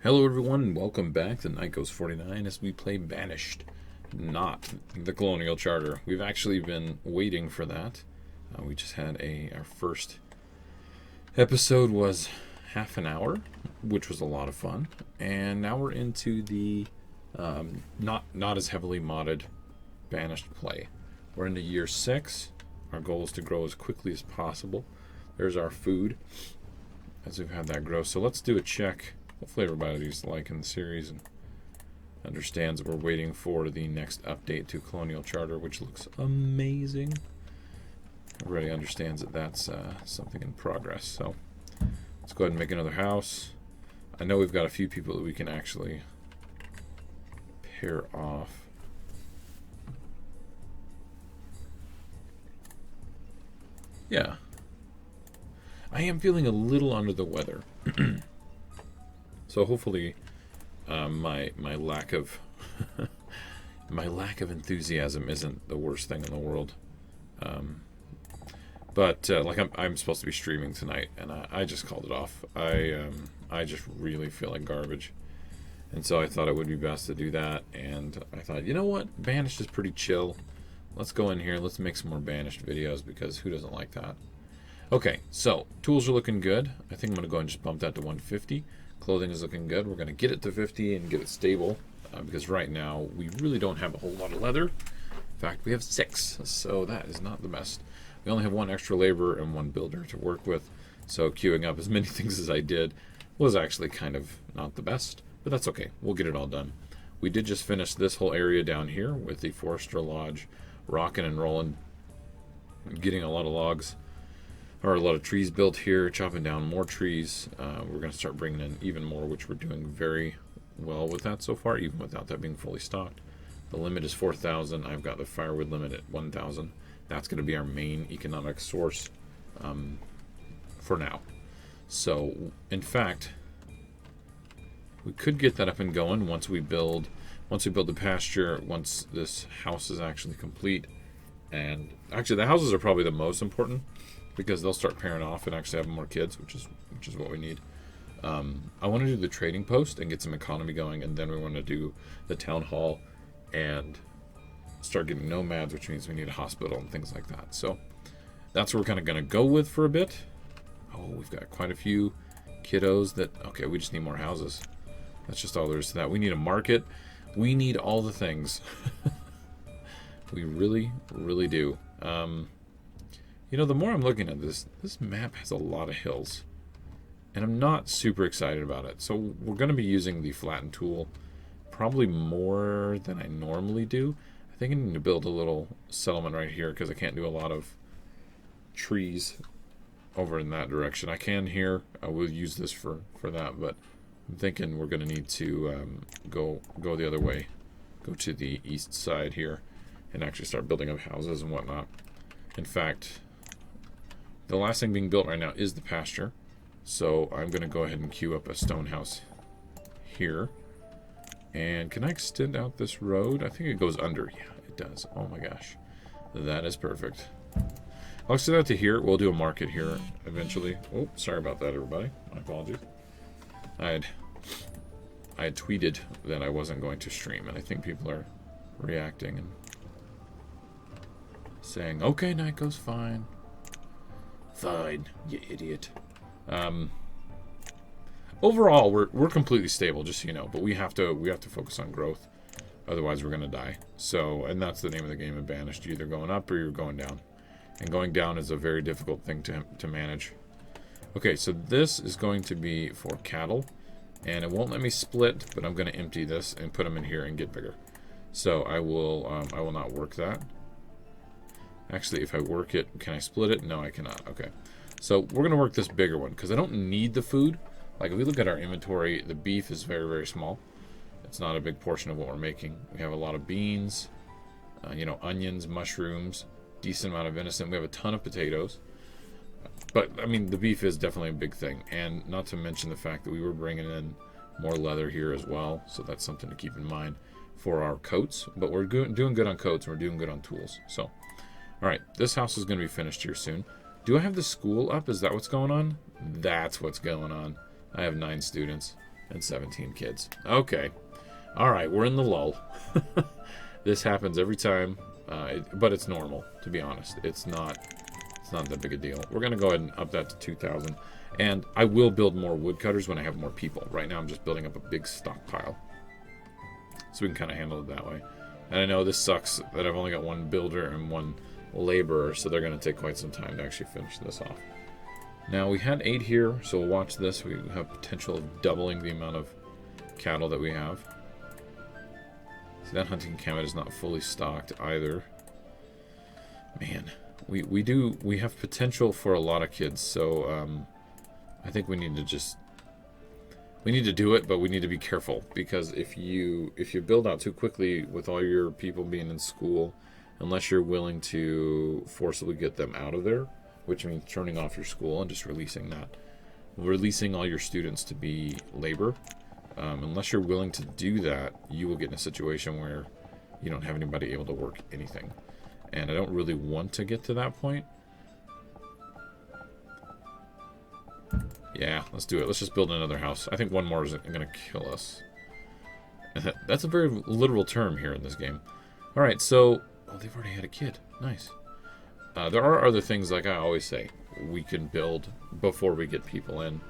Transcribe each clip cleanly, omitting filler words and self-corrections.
Hello everyone and welcome back to Night Goes 49 as we play Banished, not the Colonial Charter. We've actually been waiting for that. We just had our first episode was half an hour, which was a lot of fun. And now we're into the not as heavily modded Banished play. We're into year 6. Our goal is to grow as quickly as possible. There's our food as we've had that grow. So let's do a check. Hopefully everybody's liking the series and understands that we're waiting for the next update to Colonial Charter, which looks amazing. Everybody understands that that's something in progress. So let's go ahead and make another house. I know we've got a few people that we can actually pair off. Yeah. I am feeling a little under the weather. So hopefully, my lack of my lack of enthusiasm isn't the worst thing in the world. But like I'm supposed to be streaming tonight, and I just called it off. I just really feel like garbage, and so I thought it would be best to do that. And I thought, you know what, Banished is pretty chill. Let's go in here. Let's make some more Banished videos because who doesn't like that? Okay, so tools are looking good. I think I'm gonna go ahead and just bump that to 150. Clothing is looking good. We're going to get it to 50 and get it stable because right now we really don't have a whole lot of leather. In fact, we have 6, so that is not the best. We only have 1 extra laborer and 1 builder to work with, so queuing up as many things as I did was actually kind of not the best, but that's okay. We'll get it all done. We did just finish this whole area down here with the Forester Lodge rocking and rolling, getting a lot of logs. Or a lot of trees built here, chopping down more trees. We're going to start bringing in even more, which we're doing very well with that so far, even without that being fully stocked. The limit is 4,000. I've got the firewood limit at 1,000. That's going to be our main economic source for now. So, in fact, we could get that up and going once we build the pasture, once this house is actually complete. And actually, the houses are probably the most important, because they'll start pairing off and actually having more kids, which is what we need. I want to do the trading post and get some economy going, and then we want to do the town hall and start getting nomads, which means we need a hospital and things like that. So that's what we're kind of going to go with for a bit. Oh, we've got quite a few kiddos that... Okay, we just need more houses. That's just all there is to that. We need a market. We need all the things. We really, really do. You know, the more I'm looking at this map has a lot of hills. And I'm not super excited about it. So we're going to be using the flatten tool probably more than I normally do. I think I need to build a little settlement right here because I can't do a lot of trees over in that direction. I can here. I will use this for that, but I'm thinking we're going to need to go the other way. Go to the east side here and actually start building up houses and whatnot. In fact... the last thing being built right now is the pasture. So I'm going to go ahead and queue up a stone house here. And can I extend out this road? I think it goes under. Yeah, it does. Oh my gosh. That is perfect. I'll extend out to here. We'll do a market here eventually. Oh, sorry about that, everybody. My apologies. I had tweeted that I wasn't going to stream, and I think people are reacting and saying, okay, night goes fine. Fine, you idiot. Overall, we're completely stable, just so you know. But we have to focus on growth, otherwise we're gonna die. So, and that's the name of the game of Banished. You're either going up or you're going down, and going down is a very difficult thing to manage. Okay, so this is going to be for cattle, and it won't let me split, but I'm gonna empty this and put them in here and get bigger. So I will not work that. Actually, if I work it, can I split it? No, I cannot. Okay. So we're going to work this bigger one because I don't need the food. Like, if we look at our inventory, the beef is very, very small. It's not a big portion of what we're making. We have a lot of beans, you know, onions, mushrooms, decent amount of venison. We have a ton of potatoes. But, I mean, the beef is definitely a big thing. And not to mention the fact that we were bringing in more leather here as well. So that's something to keep in mind for our coats. But we're doing good on coats and we're doing good on tools. So... alright, this house is going to be finished here soon. Do I have the school up? Is that what's going on? That's what's going on. I have 9 students. and 17 kids. Okay. All right, we're in the lull. This happens every time, but it's normal, to be honest. It's not that big a deal. We're going to go ahead and up that to 2,000. And I will build more woodcutters when I have more people. Right now I'm just building up a big stockpile. So we can kind of handle it that way. And I know this sucks that I've only got one builder and one laborer, so they're going to take quite some time to actually finish this off. Now we had 8 here, so we'll watch this. We have potential of doubling the amount of cattle that we have. See, that hunting cabin is not fully stocked either. Man, we have potential for a lot of kids, so I think we need to do it, but we need to be careful, because if you build out too quickly with all your people being in school, unless you're willing to forcibly get them out of there, which means turning off your school and just releasing all your students to be labor, unless you're willing to do that, you will get in a situation where you don't have anybody able to work anything. And I don't really want to get to that point. Yeah, let's do it. Let's just build another house. I think one more is going to kill us. That's a very literal term here in this game. Alright, so... Oh, they've already had a kid. Nice. There are other things, like I always say, we can build before we get people in.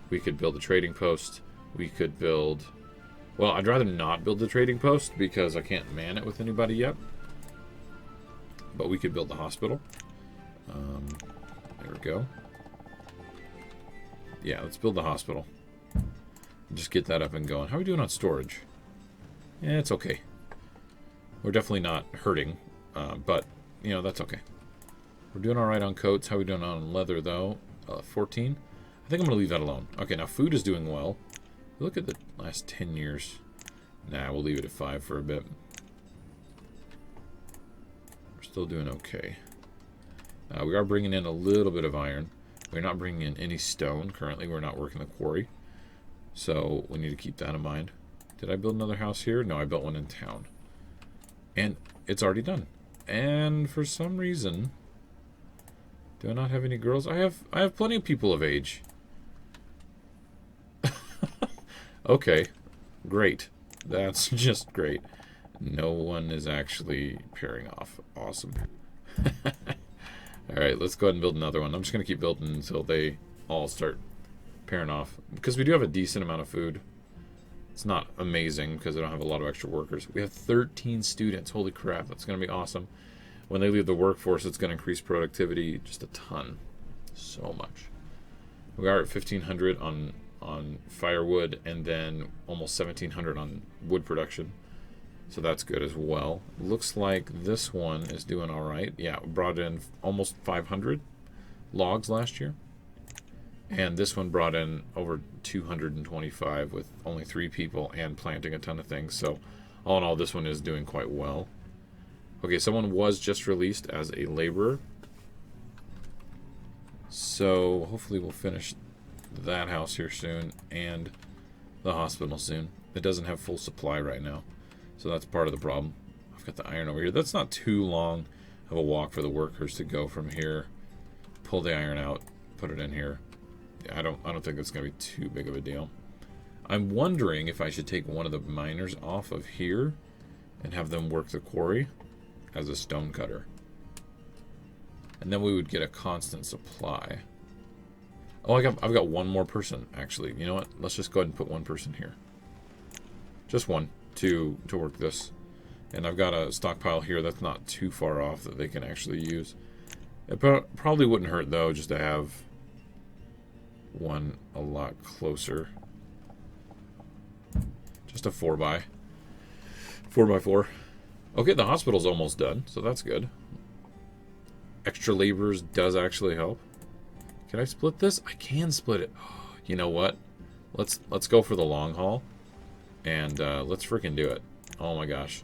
We could build a trading post. We could build... Well, I'd rather not build the trading post because I can't man it with anybody yet. But we could build the hospital. There we go. Yeah, let's build the hospital. Just get that up and going. How are we doing on storage? Yeah, it's okay. We're definitely not hurting, but, you know, that's okay. We're doing alright on coats. How are we doing on leather, though? 14? I think I'm going to leave that alone. Okay, now food is doing well. Look at the last 10 years. Nah, we'll leave it at 5 for a bit. We're still doing okay. We are bringing in a little bit of iron. We're not bringing in any stone currently. We're not working the quarry. So we need to keep that in mind. Did I build another house here? No, I built one in town. And it's already done. And for some reason... Do I not have any girls? I have plenty of people of age. Okay. Great. That's just great. No one is actually pairing off. Awesome. Alright, let's go ahead and build another one. I'm just going to keep building until they all start pairing off. Because we do have a decent amount of food. It's not amazing because I don't have a lot of extra workers. We have 13 students. Holy crap, that's going to be awesome. When they leave the workforce, it's going to increase productivity just a ton. So much. We are at 1,500 on firewood and then almost 1,700 on wood production. So that's good as well. Looks like this one is doing all right. Yeah, brought in almost 500 logs last year. And this one brought in over 225 with only 3 people and planting a ton of things. So all in all, this one is doing quite well. Okay, someone was just released as a laborer. So hopefully we'll finish that house here soon and the hospital soon. It doesn't have full supply right now. So that's part of the problem. I've got the iron over here. That's not too long of a walk for the workers to go from here, pull the iron out, put it in here. Yeah, I don't think that's going to be too big of a deal. I'm wondering if I should take one of the miners off of here and have them work the quarry as a stone cutter. And then we would get a constant supply. Oh, I've got one more person, actually. You know what? Let's just go ahead and put one person here. Just one to work this. And I've got a stockpile here that's not too far off that they can actually use. It probably wouldn't hurt, though, just to have one a lot closer. Just a 4x4. Okay, the hospital's almost done, so that's good. Extra laborers does actually help. Can I split this? I can split it. You know what? Let's go for the long haul. And let's freaking do it. Oh my gosh.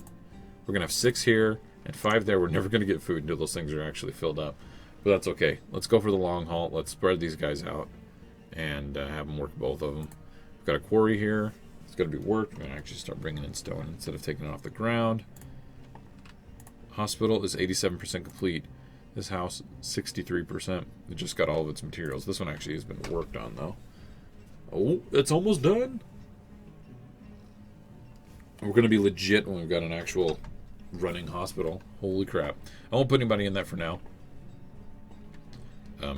We're going to have 6 here and 5 there. We're never going to get food until those things are actually filled up. But that's okay. Let's go for the long haul. Let's spread these guys out and have them work both of them. We've got a quarry here. It's going to be worked. We're going to actually start bringing in stone instead of taking it off the ground. Hospital is 87% complete. This house, 63%. It just got all of its materials. This one actually has been worked on, though. Oh, it's almost done. We're going to be legit when we've got an actual running hospital. Holy crap. I won't put anybody in that for now.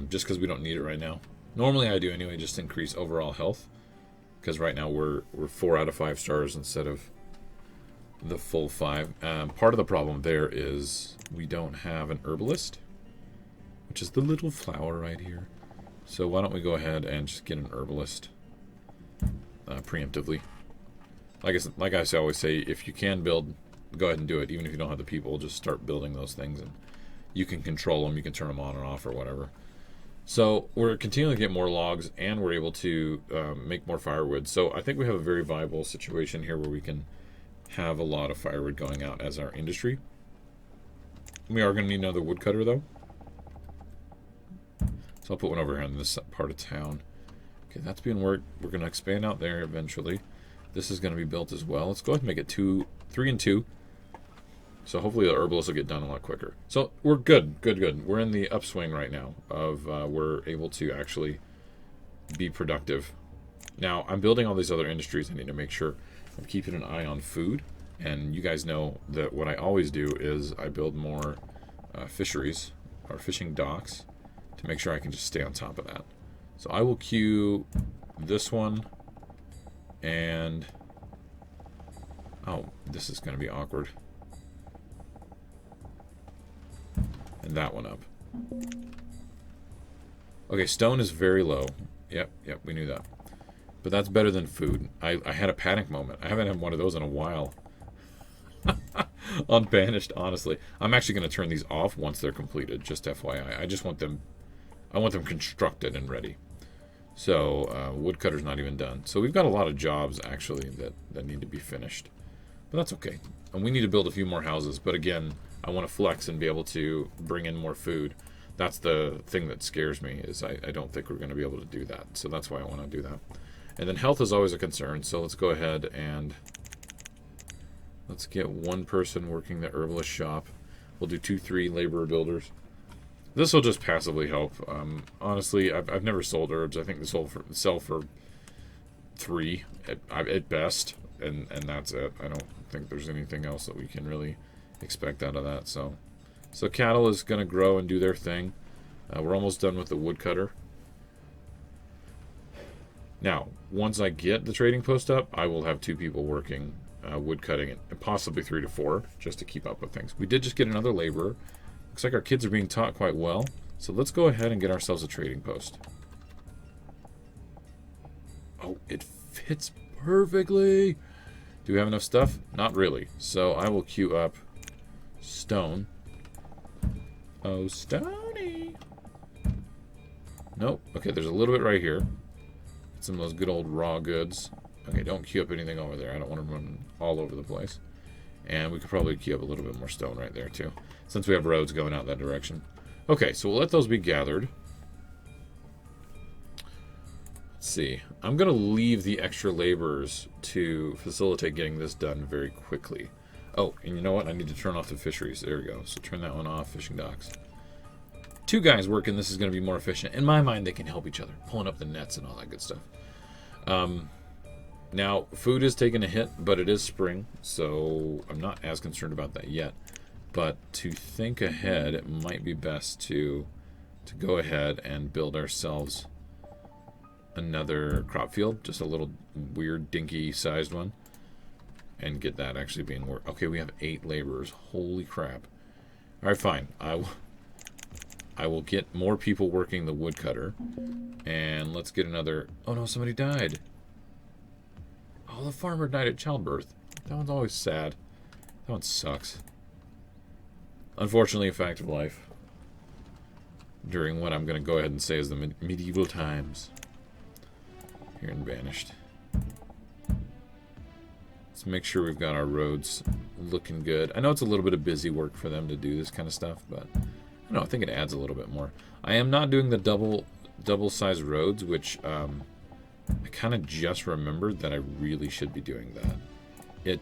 Just because we don't need it right now. Normally I do anyway, just to increase overall health. Because right now we're 4 out of 5 stars instead of the full 5. Part of the problem there is we don't have an herbalist, which is the little flower right here. So why don't we go ahead and just get an herbalist preemptively. Like I always say, if you can build, go ahead and do it. Even if you don't have the people, just start building those things, and you can control them. You can turn them on and off or whatever. So we're continuing to get more logs, and we're able to make more firewood. So I think we have a very viable situation here where we can have a lot of firewood going out as our industry. We are going to need another woodcutter, though. So I'll put one over here in this part of town. Okay, that's being worked. We're going to expand out there eventually. This is going to be built as well. Let's go ahead and make it 3 and 2. So hopefully the herbalist will get done a lot quicker. So we're good. We're in the upswing right now of we're able to actually be productive. Now, I'm building all these other industries. I need to make sure I'm keeping an eye on food. And you guys know that what I always do is I build more fisheries or fishing docks to make sure I can just stay on top of that. So I will queue this one and... oh, this is going to be awkward. And that one up. Okay, stone is very low. Yep, we knew that. But that's better than food. I had a panic moment. I haven't had one of those in a while. On Banished, honestly. I'm actually going to turn these off once they're completed, just FYI. I just want them... I want them constructed and ready. So, woodcutter's not even done. So we've got a lot of jobs, actually, that need to be finished. But that's okay. And we need to build a few more houses. But again, I want to flex and be able to bring in more food. That's the thing that scares me, is I don't think we're going to be able to do that. So that's why I want to do that. And then health is always a concern. So let's go ahead and let's get one person working the herbalist shop. We'll do 2-3 laborer builders. This will just passively help. Honestly, I've never sold herbs. I think this will sell for 3 at best, and that's it. I don't think there's anything else that we can really expect out of that. So cattle is going to grow and do their thing. We're almost done with the woodcutter. Now, once I get the trading post up, I will have 2 people working wood cutting, and possibly 3 to 4, just to keep up with things. We did just get another laborer. Looks like our kids are being taught quite well. So let's go ahead and get ourselves a trading post. Oh, it fits perfectly. Do we have enough stuff? Not really. So I will queue up stone. Oh, Stony. Nope. Okay, there's a little bit right here. Some of those good old raw goods. Okay, don't queue up anything over there. I don't want to run all over the place. And we could probably queue up a little bit more stone right there, too, since we have roads going out that direction. Okay, so we'll let those be gathered. Let's see. I'm going to leave the extra laborers to facilitate getting this done very quickly. Oh, and you know what? I need to turn off the fisheries. There we go. So turn that one off, fishing docks. 2 guys working, this is going to be more efficient. In my mind, they can help each other, pulling up the nets and all that good stuff. Now, food is taking a hit, but it is spring, so I'm not as concerned about that yet. But to think ahead, it might be best to go ahead and build ourselves another crop field, just a little weird, dinky-sized one, and get that actually being worked. Okay, we have 8 laborers. Holy crap. All right, fine. I will get more people working the woodcutter, and let's get another... Oh, no, somebody died. Oh, the farmer died at childbirth. That one's always sad. That one sucks. Unfortunately, a fact of life. During what I'm going to go ahead and say is the medieval times. Here in Banished. Let's make sure we've got our roads looking good. I know it's a little bit of busy work for them to do this kind of stuff, but... I don't know, I think it adds a little bit more. I am not doing the double-sized roads, which... I kind of just remembered that I really should be doing that.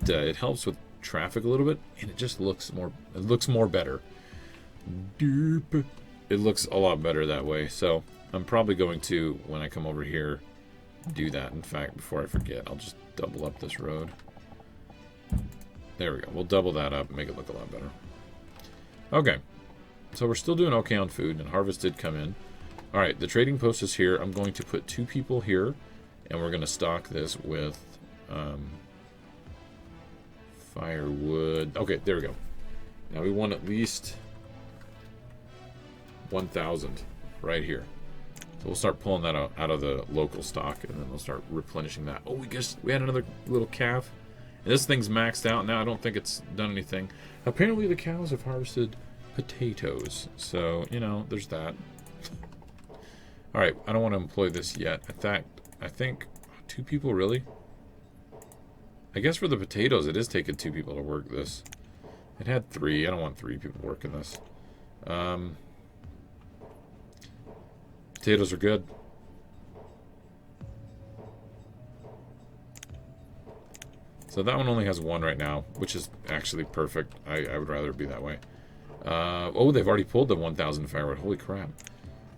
It helps with traffic a little bit, and it just looks more. It looks more better. Derp. It looks a lot better that way. So I'm probably going to, when I come over here, do that. In fact, before I forget, I'll just double up this road. There we go. We'll double that up and make it look a lot better. Okay. So we're still doing okay on food, and harvest did come in. Alright, the trading post is here. I'm going to put 2 people here, and we're going to stock this with firewood. Okay, there we go. Now we want at least 1,000 right here. So we'll start pulling that out of the local stock, and then we'll start replenishing that. Oh, we had another little calf. And this thing's maxed out now. I don't think it's done anything. Apparently the cows have harvested potatoes. So, you know, there's that. Alright, I don't want to employ this yet. In fact, I think 2 people, really? I guess for the potatoes, it is taking 2 people to work this. It had 3. I don't want 3 people working this. Potatoes are good. So that one only has 1 right now, which is actually perfect. I would rather it be that way. Oh, they've already pulled the 1,000 firewood. Holy crap.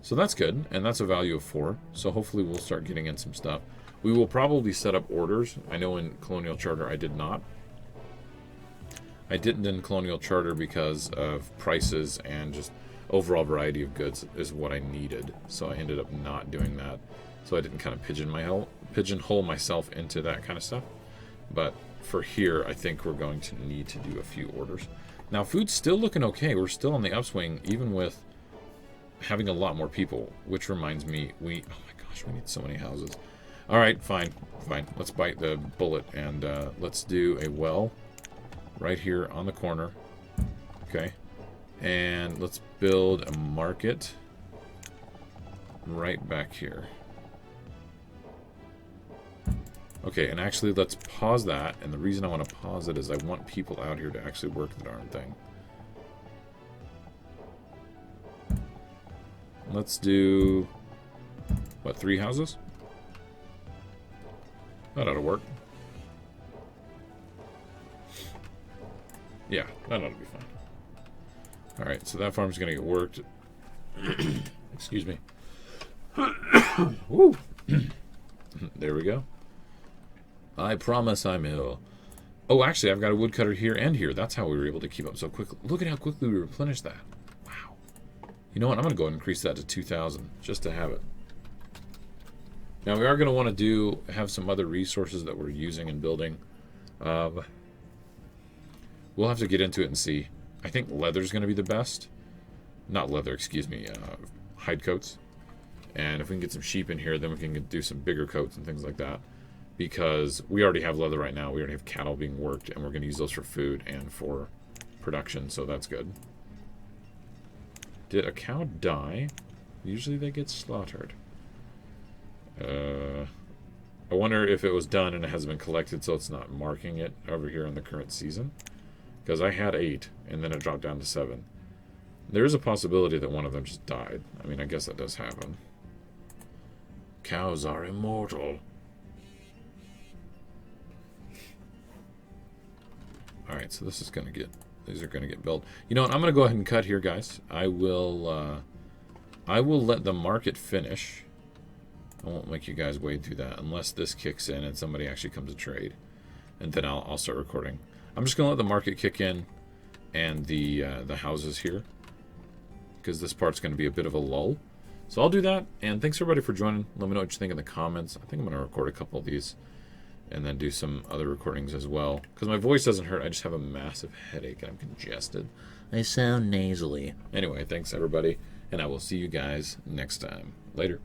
So that's good, and that's a value of 4. So hopefully we'll start getting in some stuff. We will probably set up orders. I know in Colonial Charter I did not. I didn't in Colonial Charter because of prices and just overall variety of goods is what I needed. So I ended up not doing that. So I didn't kind of pigeonhole myself into that kind of stuff. But for here, I think we're going to need to do a few orders. Now, food's still looking okay. We're still on the upswing, even with having a lot more people. Which reminds me, oh my gosh, we need so many houses. All right, fine. Let's bite the bullet, and let's do a well right here on the corner. Okay. And let's build a market right back here. Okay, and actually let's pause that, and the reason I want to pause it is I want people out here to actually work the darn thing. Let's do, what, 3 houses? That ought to work. Yeah, that ought to be fine. Alright, so that farm's going to get worked. Excuse me. Woo! There we go. I promise I'm ill. Oh, actually, I've got a woodcutter here and here. That's how we were able to keep up so quickly. Look at how quickly we replenished that. Wow. You know what? I'm going to go ahead and increase that to 2,000 just to have it. Now, we are going to want to have some other resources that we're using and building. We'll have to get into it and see. I think leather's going to be the best. Not leather, excuse me. Hide coats. And if we can get some sheep in here, then we can do some bigger coats and things like that. Because we already have leather right now. We already have cattle being worked, and we're going to use those for food and for production, so that's good. Did a cow die? Usually they get slaughtered. I wonder if it was done and it hasn't been collected, so it's not marking it over here in the current season. Because I had 8, and then it dropped down to 7. There is a possibility that one of them just died. I mean, I guess that does happen. Cows are immortal. Alright, so this is going to get, these are going to get built. You know what, I'm going to go ahead and cut here, guys. I will let the market finish. I won't make you guys wade through that unless this kicks in and somebody actually comes to trade. And then I'll start recording. I'm just going to let the market kick in and the houses here. Because this part's going to be a bit of a lull. So I'll do that, and thanks everybody for joining. Let me know what you think in the comments. I think I'm going to record a couple of these. And then do some other recordings as well. Because my voice doesn't hurt. I just have a massive headache and I'm congested. I sound nasally. Anyway, thanks everybody. And I will see you guys next time. Later.